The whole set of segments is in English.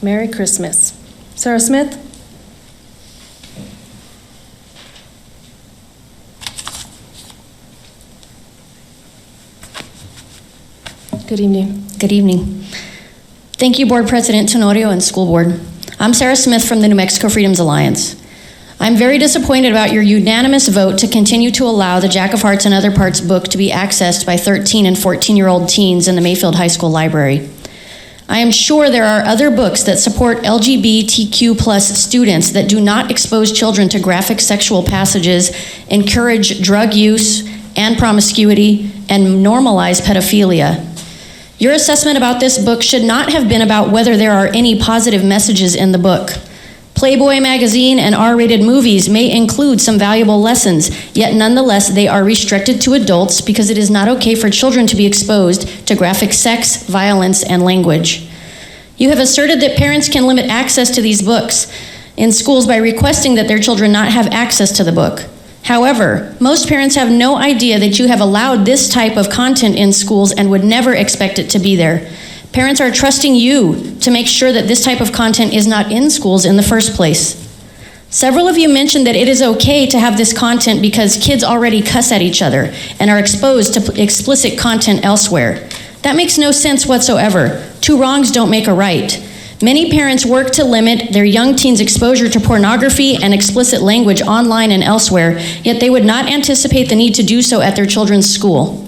Merry Christmas. Sarah Smith? Good evening. Good evening. Thank you, Board President Tenorio and School Board. I'm Sarah Smith from the New Mexico Freedoms Alliance. I'm very disappointed about your unanimous vote to continue to allow the Jack of Hearts and Other Parts book to be accessed by 13 and 14-year-old teens in the Mayfield High School library. I am sure there are other books that support LGBTQ+ students that do not expose children to graphic sexual passages, encourage drug use and promiscuity, and normalize pedophilia. Your assessment about this book should not have been about whether there are any positive messages in the book. Playboy magazine and R-rated movies may include some valuable lessons, yet nonetheless they are restricted to adults because it is not okay for children to be exposed to graphic sex, violence, and language. You have asserted that parents can limit access to these books in schools by requesting that their children not have access to the book. However, most parents have no idea that you have allowed this type of content in schools and would never expect it to be there. Parents are trusting you to make sure that this type of content is not in schools in the first place. Several of you mentioned that it is okay to have this content because kids already cuss at each other and are exposed to explicit content elsewhere. That makes no sense whatsoever. Two wrongs don't make a right. Many parents work to limit their young teens' exposure to pornography and explicit language online and elsewhere, yet they would not anticipate the need to do so at their children's school.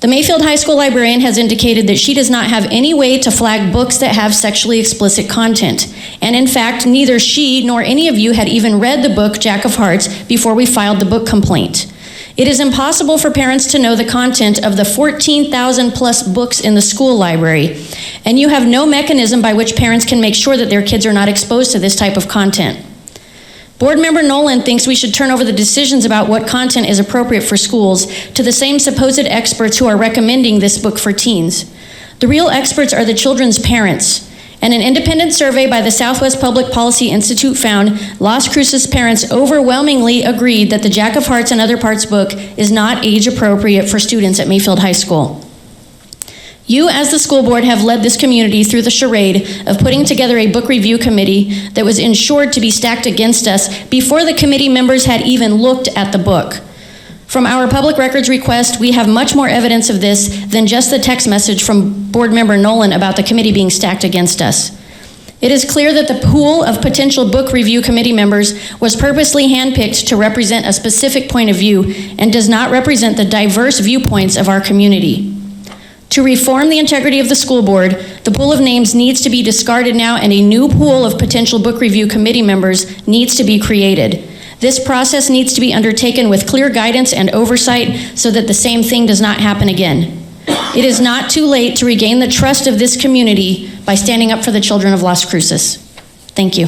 The Mayfield High School librarian has indicated that she does not have any way to flag books that have sexually explicit content. And in fact, neither she nor any of you had even read the book Jack of Hearts before we filed the book complaint. It is impossible for parents to know the content of the 14,000 plus books in the school library, and you have no mechanism by which parents can make sure that their kids are not exposed to this type of content. Board Member Nolan thinks we should turn over the decisions about what content is appropriate for schools to the same supposed experts who are recommending this book for teens. The real experts are the children's parents. And an independent survey by the Southwest Public Policy Institute found Las Cruces parents overwhelmingly agreed that the Jack of Hearts and Other Parts book is not age appropriate for students at Mayfield High School. You, as the school board, have led this community through the charade of putting together a book review committee that was ensured to be stacked against us before the committee members had even looked at the book. From our public records request, we have much more evidence of this than just the text message from Board Member Nolan about the committee being stacked against us. It is clear that the pool of potential book review committee members was purposely handpicked to represent a specific point of view and does not represent the diverse viewpoints of our community. To reform the integrity of the school board, the pool of names needs to be discarded now and a new pool of potential book review committee members needs to be created. This process needs to be undertaken with clear guidance and oversight so that the same thing does not happen again. It is not too late to regain the trust of this community by standing up for the children of Las Cruces. Thank you.